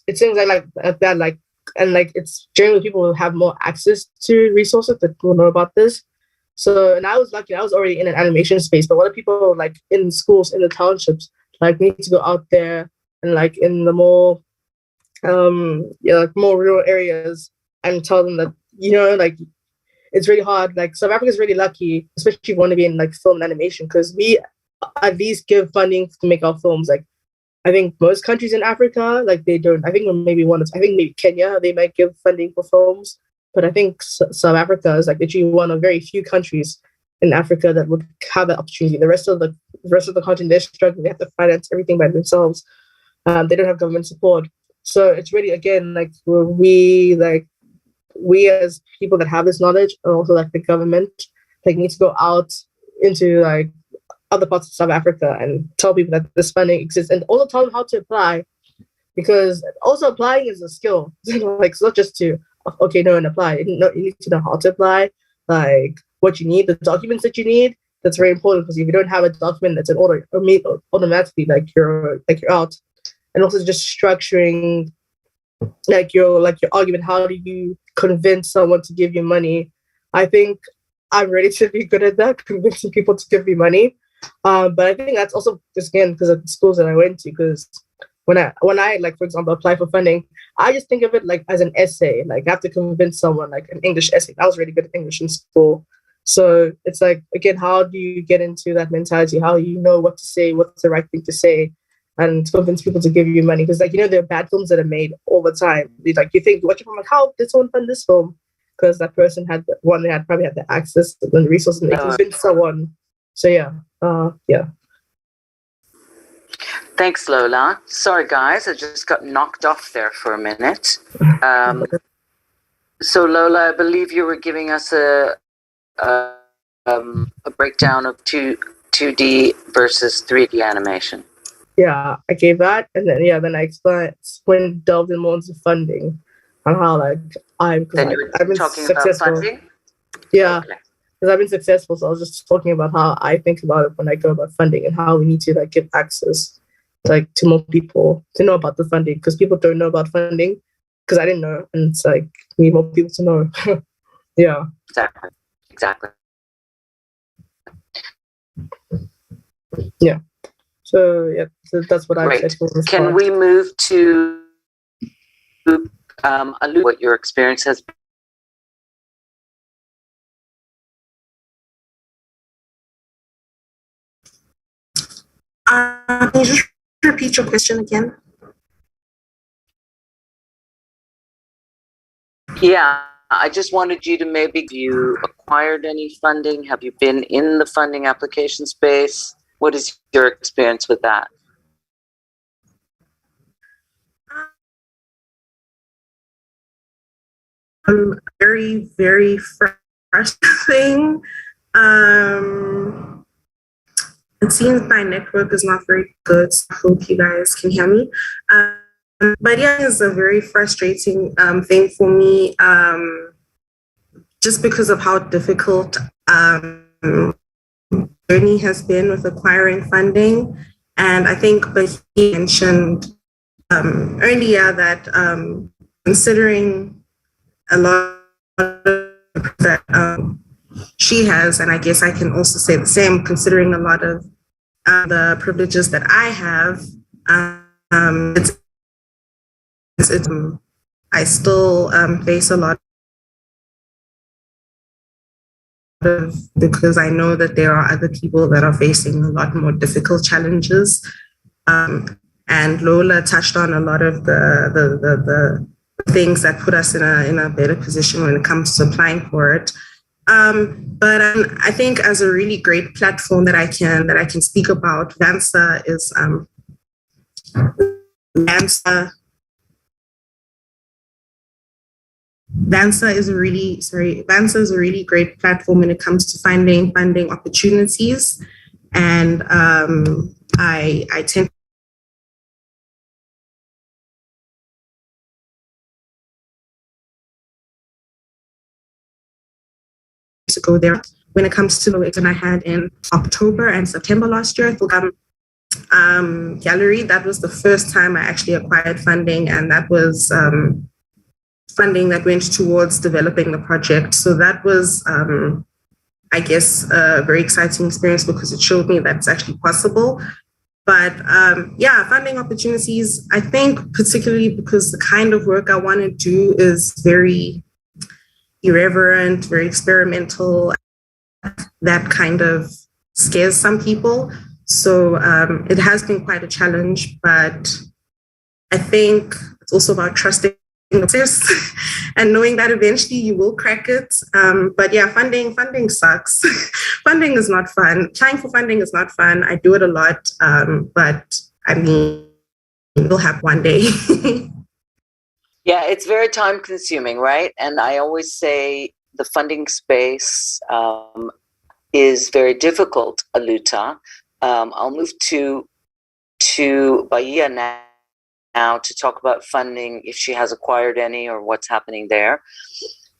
it seems like that, like, and like it's generally people who have more access to resources that will know about this. So, and I was lucky, I was already in an animation space, but a lot of people like in schools, in the townships, like need to go out there and like in the more, like more rural areas and tell them that, like it's really hard. Like South Africa is really lucky, especially if you want to be in like film and animation, because we at least give funding to make our films. Like I think most countries in Africa, like they don't. I think maybe Kenya, they might give funding for films. But I think South Africa is like literally one of very few countries in Africa that would have that opportunity. The rest of the continent, they're struggling. They have to finance everything by themselves. They don't have government support. So it's really, again, like we as people that have this knowledge, and also like the government, like need to go out into like other parts of South Africa and tell people that this funding exists, and also tell them how to apply, because also applying is a skill. Like it's not just to know and apply. You need to know how to apply, like what you need, the documents that you need. That's very important, because if you don't have a document that's in order, automatically like you're out. And also just structuring like your argument. How do you convince someone to give you money? I think I'm ready to be good at that, convincing people to give me money. But I think that's also just, again, because of the schools that I went to. Because when I like, for example, apply for funding, I just think of it like as an essay. Like I have to convince someone, like an English essay. I was really good at English in school. So it's like, again, how do you get into that mentality? How you know what to say, what's the right thing to say, and convince people to give you money? Because like, there are bad films that are made all the time. Like you think, watch it from like, how did someone fund this film? Because that person had probably had the access and the resources, and they convinced someone. So yeah. Thanks, Lola. Sorry, guys, I just got knocked off there for a minute. So, Lola, I believe you were giving us a breakdown of 2D versus 3D animation. Yeah, I gave that, and then I explained, delved in more into funding and how like I've been talking successful. About funding? Yeah. Okay. Because I've been successful, so I was just talking about how I think about it when I go about funding, and how we need to like give access like to more people to know about the funding, because people don't know about funding, because I didn't know, and it's like we need more people to know. Yeah. Exactly. Yeah. So that's what I said. Can we move to allude what your experience has been? Can you just repeat your question again? Yeah, I just wanted you to maybe, have you acquired any funding? Have you been in the funding application space? What is your experience with that? Very, very frustrating. It seems my network is not very good, so I hope you guys can hear me. But yeah, it's a very frustrating thing for me, just because of how difficult journey has been with acquiring funding. And I think he mentioned earlier that considering a lot that she has, and I guess I can also say the same, considering a lot of the privileges that I have, I still face a lot of, because I know that there are other people that are facing a lot more difficult challenges. And Lola touched on a lot of the things that put us in a better position when it comes to applying for it. But I think as a really great platform that I can speak about, Vansa is Vansa is a really great platform when it comes to finding funding opportunities, and I tend to go there. When it comes to the exam I had in October and September last year, Gallery, that was the first time I actually acquired funding, and that was funding that went towards developing the project. So that was, I guess, a very exciting experience because it showed me that it's actually possible. But yeah, funding opportunities, I think particularly because the kind of work I want to do is very irreverent, very experimental, that kind of scares some people. So it has been quite a challenge, but I think it's also about trusting the process and knowing that eventually you will crack it. But yeah, funding sucks. Funding is not fun. Applying for funding is not fun. I do it a lot, but I mean, we'll have one day. Yeah, it's very time consuming, right? And I always say the funding space is very difficult, Aluta. I'll move to Bahia now to talk about funding, if she has acquired any or what's happening there.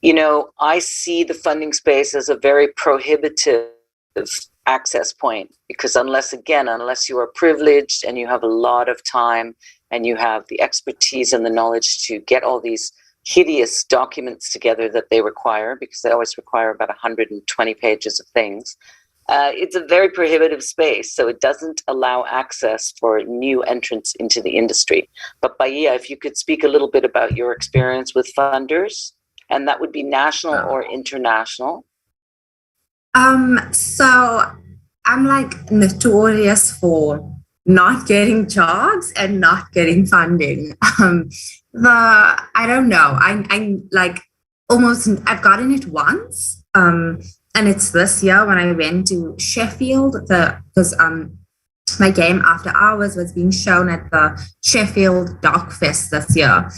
You know, I see the funding space as a very prohibitive access point, because unless you are privileged and you have a lot of time and you have the expertise and the knowledge to get all these hideous documents together that they require, because they always require about 120 pages of things, it's a very prohibitive space, so it doesn't allow access for new entrants into the industry. But Bahia, if you could speak a little bit about your experience with funders, and that would be national or international. So I'm like notorious for not getting jobs and not getting funding. I don't know. I'm like I've gotten it once. And it's this year when I went to Sheffield, because my game After Hours was being shown at the Sheffield Doc Fest this year,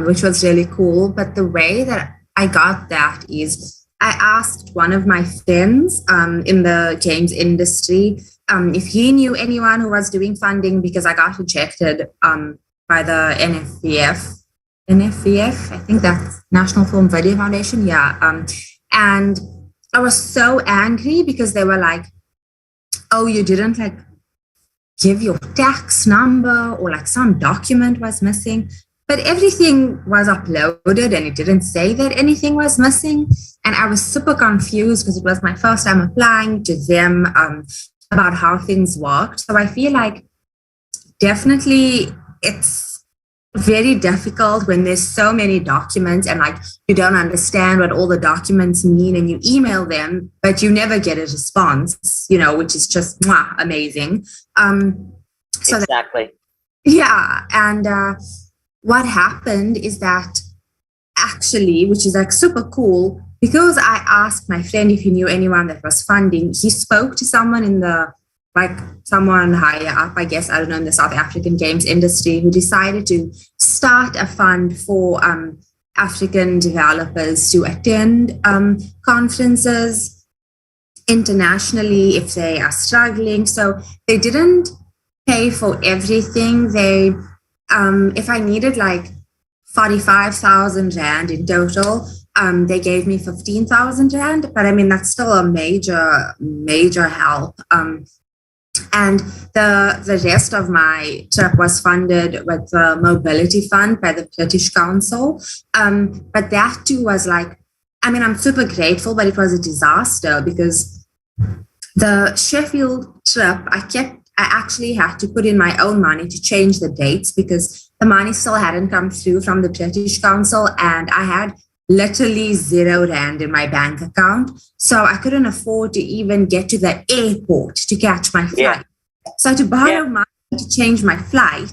which was really cool. But the way that I got that is I asked one of my friends in the games industry if he knew anyone who was doing funding, because I got rejected by the NFVF, I think that's National Film Video Foundation, yeah. And I was so angry because they were like, oh, you didn't like give your tax number, or like some document was missing, but everything was uploaded and it didn't say that anything was missing. And I was super confused because it was my first time applying to them about how things worked. So I feel like definitely it's very difficult when there's so many documents and like you don't understand what all the documents mean, and you email them but you never get a response, you know, which is just amazing. So exactly. Yeah. And what happened is that actually, which is like super cool, because I asked my friend if he knew anyone that was funding, he spoke to someone someone higher up, I guess, I don't know, in the South African games industry, who decided to start a fund for African developers to attend conferences internationally if they are struggling. So they didn't pay for everything. They, if I needed like 45,000 Rand in total, they gave me 15,000 Rand, but I mean, that's still a major help. And the rest of my trip was funded with the Mobility Fund by the British Council. But that too was like, I mean, I'm super grateful, but it was a disaster because the Sheffield trip, I actually had to put in my own money to change the dates because the money still hadn't come through from the British Council. And I had literally 0 rand in my bank account. So I couldn't afford to even get to the airport to catch my flight. So to borrow money to change my flight,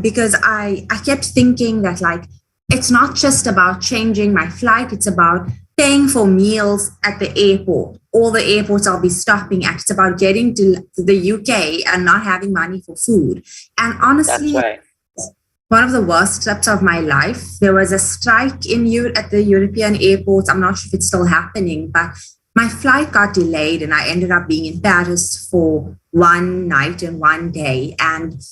because I kept thinking that like, it's not just about changing my flight, it's about paying for meals at the airport. All the airports I'll be stopping at. It's about getting to the UK and not having money for food. And honestly, That's right. one of the worst trips of my life. There was a strike at the European airports. I'm not sure if it's still happening, but my flight got delayed and I ended up being in Paris for one night and one day. And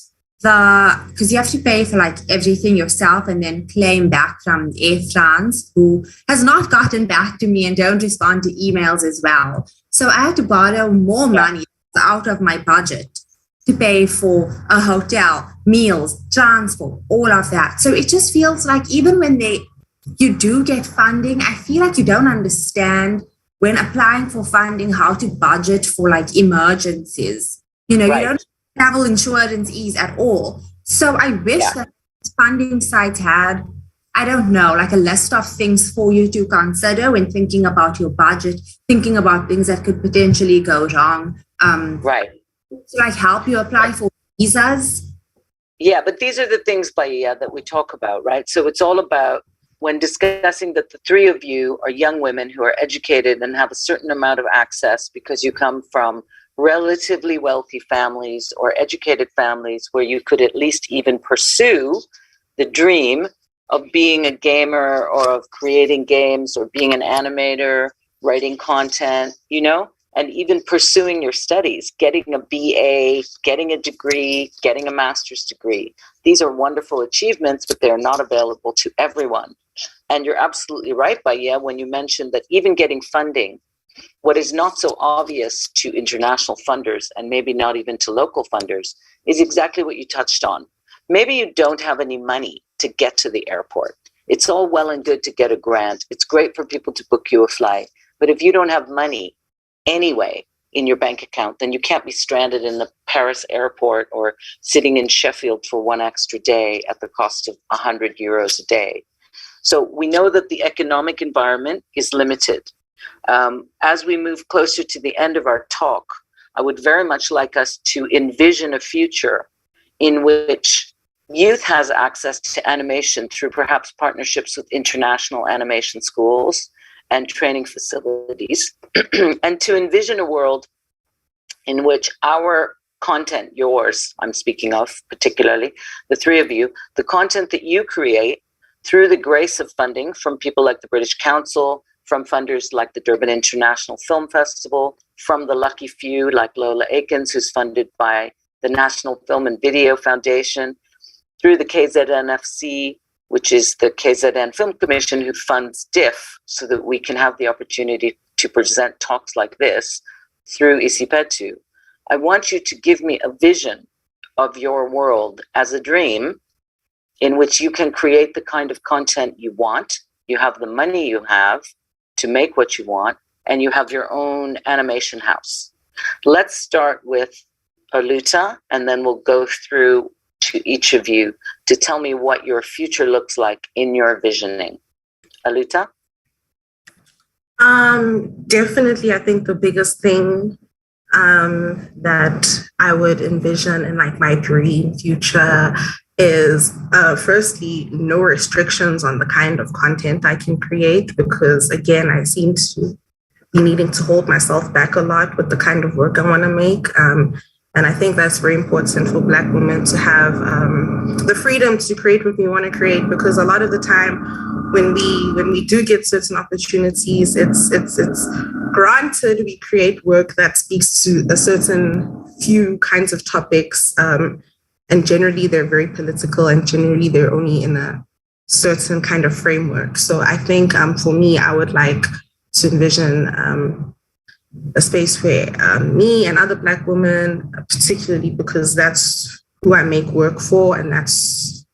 because you have to pay for like everything yourself and then claim back from Air France, who has not gotten back to me and don't respond to emails as well. So I had to borrow more money out of my budget to pay for a hotel, meals, transport, all of that. So it just feels like even when you do get funding, I feel like you don't understand when applying for funding how to budget for like emergencies. You know, you don't travel insurance ease at all. So I wish that funding sites had, I don't know, like a list of things for you to consider when thinking about your budget, thinking about things that could potentially go wrong. To like help you apply for visas. Yeah, but these are the things, Bahia, that we talk about, right? So it's all about when discussing that the three of you are young women who are educated and have a certain amount of access because you come from relatively wealthy families or educated families where you could at least even pursue the dream of being a gamer or of creating games or being an animator, writing content, you know? And even pursuing your studies, getting a BA, getting a degree, getting a master's degree. These are wonderful achievements, but they're not available to everyone. And you're absolutely right, Bahia, when you mentioned that even getting funding, what is not so obvious to international funders and maybe not even to local funders is exactly what you touched on. Maybe you don't have any money to get to the airport. It's all well and good to get a grant. It's great for people to book you a flight. But if you don't have money anyway in your bank account, then you can't be stranded in the Paris airport or sitting in Sheffield for one extra day at the cost of 100 euros a day. So we know that the economic environment is limited. As we move closer to the end of our talk, I would very much like us to envision a future in which youth has access to animation through perhaps partnerships with international animation schools and training facilities, and to envision a world in which our content, yours, I'm speaking of particularly, the three of you, the content that you create through the grace of funding from people like the British Council, from funders like the Durban International Film Festival, from the lucky few like Lola Aikens, who's funded by the National Film and Video Foundation, through the KZNFC, which is the KZN Film Commission, who funds DIF so that we can have the opportunity to present talks like this through Isipetu. I want you to give me a vision of your world as a dream in which you can create the kind of content you want, you have the money you have to make what you want, and you have your own animation house. Let's start with Aluta, and then we'll go through to each of you to tell me what your future looks like in your visioning. Aluta? Definitely, I think the biggest thing that I would envision in like my dream future is firstly, no restrictions on the kind of content I can create, because again, I seem to be needing to hold myself back a lot with the kind of work I want to make. And I think that's very important for Black women to have the freedom to create what we want to create, because a lot of the time when we do get certain opportunities, it's granted we create work that speaks to a certain few kinds of topics, and generally they're very political, and generally they're only in a certain kind of framework. So I think for me, I would like to envision a space where me and other Black women, particularly because that's who I make work for and that's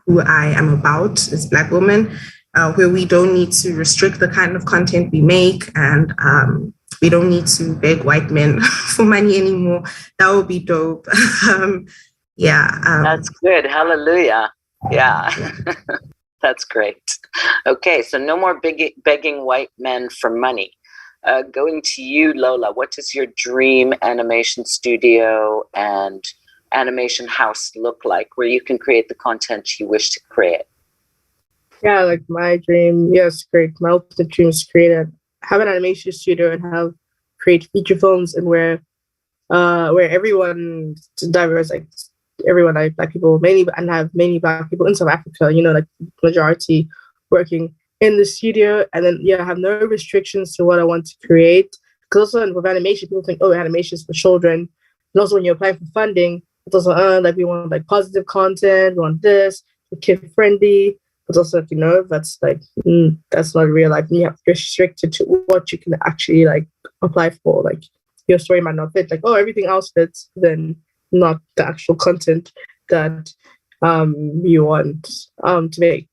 who I am about as Black women, where we don't need to restrict the kind of content we make, and we don't need to beg white men for money anymore. That would be dope. That's good. Hallelujah. Yeah. That's great. Okay, so no more begging white men for money. Going to you, Lola, what does your dream animation studio and animation house look like where you can create the content you wish to create? Yeah, like my dream, yes, great. My ultimate dream is to have an animation studio and create feature films, and where everyone diverse, like everyone, like black people mainly, and have many black people in South Africa, like majority working in the studio, and then have no restrictions to what I want to create. Because also with animation, people think, oh, animation is for children. And also when you're applying for funding, it's also like we want like positive content, we want this, kid friendly. But also, that's like that's not real life. You have restricted to what you can actually like apply for. Like your story might not fit. Like, oh, everything else fits, then not the actual content that you want to make.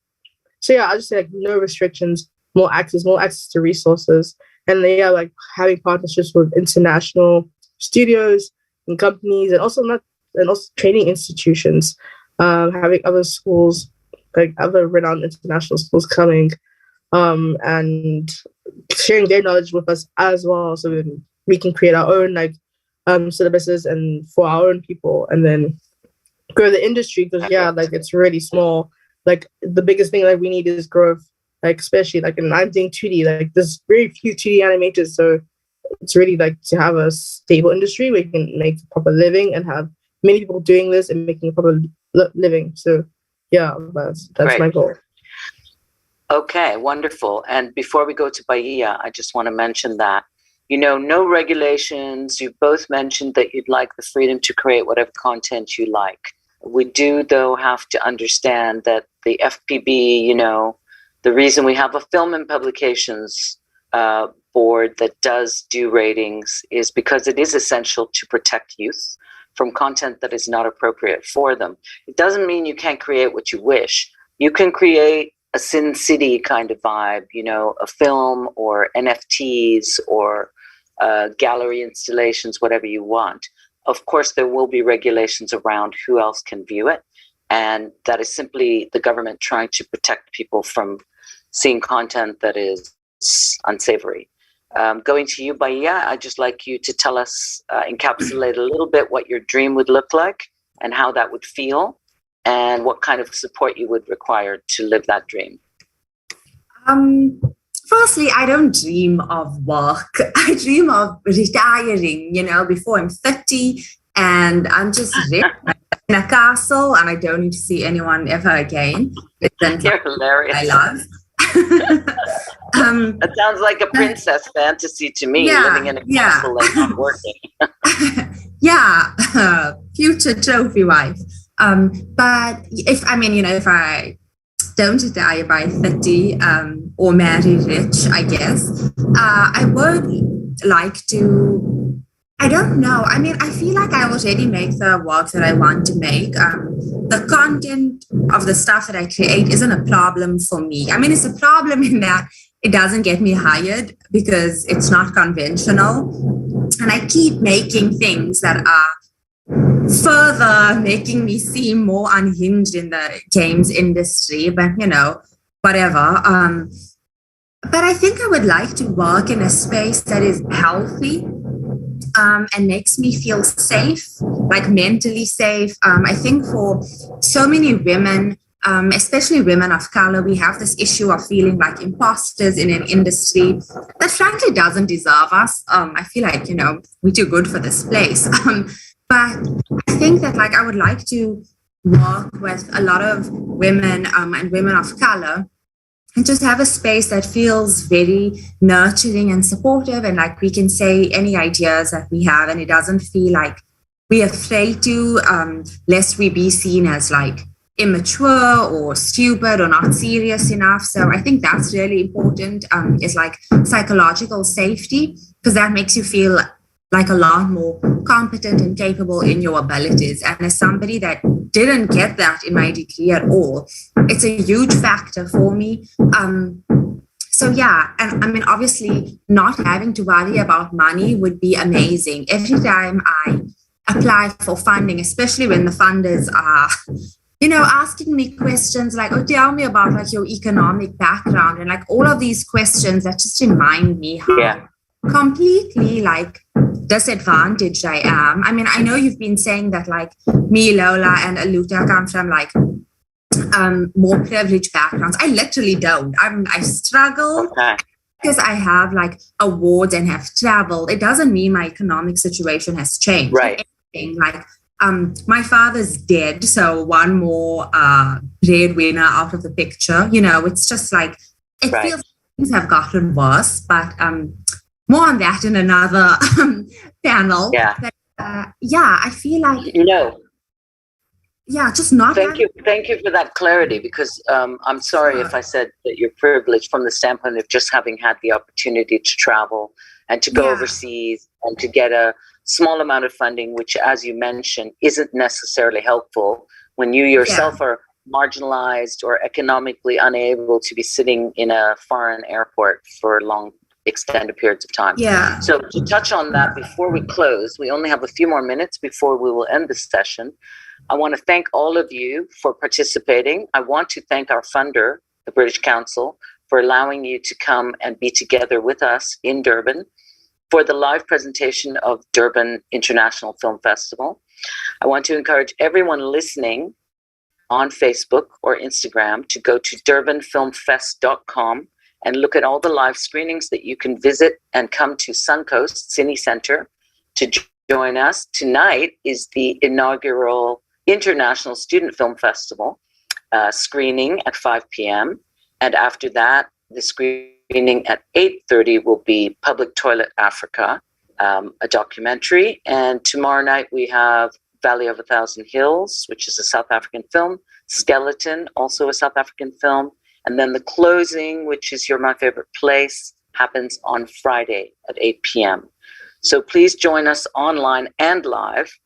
So yeah, I just say like no restrictions, more access to resources, and then, like having partnerships with international studios and companies, and also training institutions, having other schools, like other renowned international schools coming, and sharing their knowledge with us as well, so then we can create our own like syllabuses and for our own people, and then grow the industry, because like it's really small. Like the biggest thing that we need is growth, like especially like, and I'm doing 2D, like there's very few 2D animators, so it's really like to have a stable industry where you can make a proper living and have many people doing this and making a proper living. So that's my goal. Okay, wonderful. And before we go to Bahia, I just want to mention that, no regulations. You both mentioned that you'd like the freedom to create whatever content you like. We do, though, have to understand that the FPB, the reason we have a film and publications board that does do ratings is because it is essential to protect youth from content that is not appropriate for them. It doesn't mean you can't create what you wish. You can create a Sin City kind of vibe, a film or NFTs or gallery installations, whatever you want. Of course, there will be regulations around who else can view it. And that is simply the government trying to protect people from seeing content that is unsavory. Going to you, Bahia, I'd just like you to tell us, encapsulate a little bit what your dream would look like and how that would feel, and what kind of support you would require to live that dream. Firstly, I don't dream of work. I dream of retiring, before I'm 30, and I'm just in a castle and I don't need to see anyone ever again. You're hilarious. I love. That sounds like a princess fantasy to me, living in a castle and not working. Future trophy wife. But if I don't retire by 30 or marry rich, I guess, I would like to, I don't know. I feel like I already make the work that I want to make. The content of the stuff that I create isn't a problem for me. It's a problem in that it doesn't get me hired because it's not conventional. And I keep making things that are further making me seem more unhinged in the games industry, but whatever. But I think I would like to work in a space that is healthy and makes me feel safe, like mentally safe. I think for so many women, especially women of color, we have this issue of feeling like imposters in an industry that frankly doesn't deserve us. I feel like, we're too good for this place. But I think that I would like to work with a lot of women and women of color and just have a space that feels very nurturing and supportive, and we can say any ideas that we have, and it doesn't feel like we're afraid to, lest we be seen as immature or stupid or not serious enough. So I think that's really important, is psychological safety, because that makes you feel a lot more competent and capable in your abilities. And as somebody that didn't get that in my degree at all, it's a huge factor for me. So and obviously not having to worry about money would be amazing. Every time I apply for funding, especially when the funders are asking me questions like, oh, tell me about like your economic background and like all of these questions that just remind me how completely like disadvantaged I am. I mean, I know you've been saying that like me, Lola, and Aluta come from like more privileged backgrounds. I literally don't. I struggle because I have like awards and have traveled. It doesn't mean my economic situation has changed. Right. Like my father's dead, so one more breadwinner out of the picture. It's just like it feels like things have gotten worse, but more on that in another panel. Yeah. But, I feel like just not. Thank you for that clarity, because I'm sorry if I said that you're privileged from the standpoint of just having had the opportunity to travel and to go overseas and to get a small amount of funding, which, as you mentioned, isn't necessarily helpful when you yourself are marginalized or economically unable to be sitting in a foreign airport for long extended periods of time. Yeah. So to touch on that before we close, we only have a few more minutes before we will end this session. I want to thank all of you for participating. I want to thank our funder, the British Council, for allowing you to come and be together with us in Durban for the live presentation of Durban International Film Festival. I want to encourage everyone listening on Facebook or Instagram to go to durbanfilmfest.com and look at all the live screenings that you can visit and come to Suncoast Cine Center to join us. Tonight is the inaugural International Student Film Festival screening at 5 p.m. And after that, the screening at 8:30 will be Public Toilet Africa, a documentary. And tomorrow night we have Valley of a Thousand Hills, which is a South African film, Skeleton, also a South African film. And then the closing, which is You're My Favorite Place, happens on Friday at 8 p.m. So please join us online and live.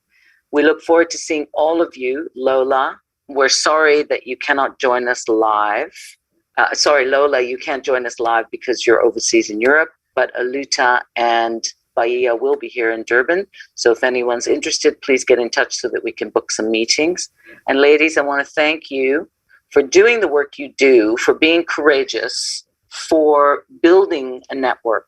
We look forward to seeing all of you. Lola, we're sorry that you cannot join us live. Sorry, Lola, you can't join us live because you're overseas in Europe, but Aluta and Bahia will be here in Durban. So if anyone's interested, please get in touch so that we can book some meetings. And ladies, I want to thank you for doing the work you do, for being courageous, for building a network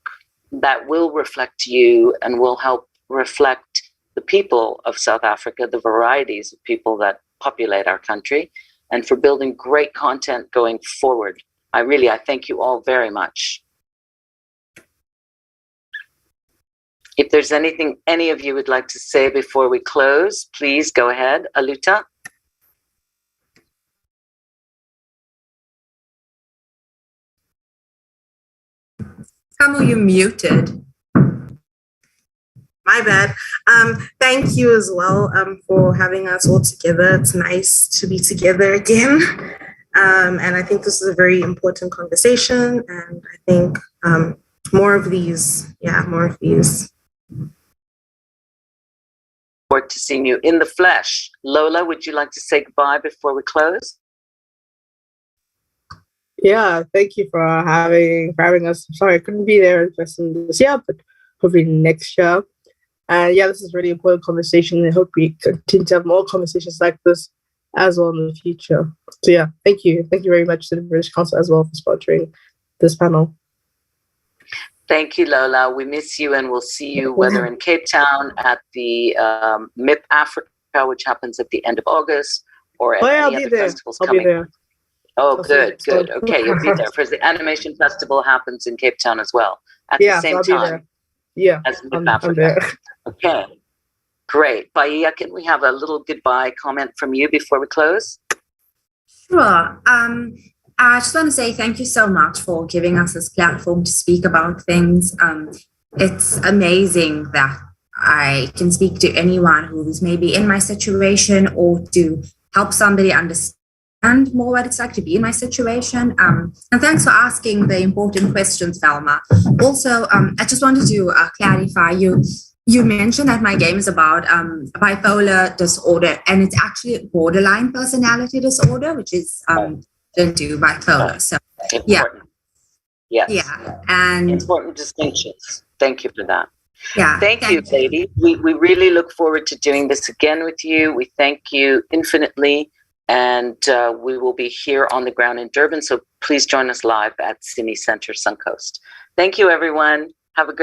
that will reflect you and will help reflect the people of South Africa, the varieties of people that populate our country, and for building great content going forward. I thank you all very much. If there's anything any of you would like to say before we close, please go ahead. Aluta? Kamo, you muted. My bad. Thank you as well for having us all together. It's nice to be together again. And I think this is a very important conversation. And I think more of these. Forward to seeing you in the flesh. Lola, would you like to say goodbye before we close? Yeah, thank you for having us. I'm sorry I couldn't be there in person this year, but hopefully next year. And this is a really important conversation. I hope we continue to have more conversations like this as well in the future. So thank you. Thank you very much to the British Council as well for sponsoring this panel. Thank you, Lola. We miss you, and we'll see you whether in Cape Town at the MIP Africa, which happens at the end of August, or at any other festivals coming. I'll be there. Oh, good. Okay, you'll be there. Because the Animation Festival happens in Cape Town as well at the same time. As MIP Africa. Okay, great. Bahia, can we have a little goodbye comment from you before we close? Sure. I just want to say thank you so much for giving us this platform to speak about things. It's amazing that I can speak to anyone who's maybe in my situation or to help somebody understand more what it's like to be in my situation. And thanks for asking the important questions, Velma. Also, I just wanted to clarify, you mentioned that my game is about bipolar disorder, and it's actually a borderline personality disorder, which is into bipolar. So, important. Yes. Yeah. And important distinctions. Thank you for that. Yeah. Thank you, lady. We really look forward to doing this again with you. We thank you infinitely. And we will be here on the ground in Durban. So please join us live at Cine Center Suncoast. Thank you, everyone. Have a great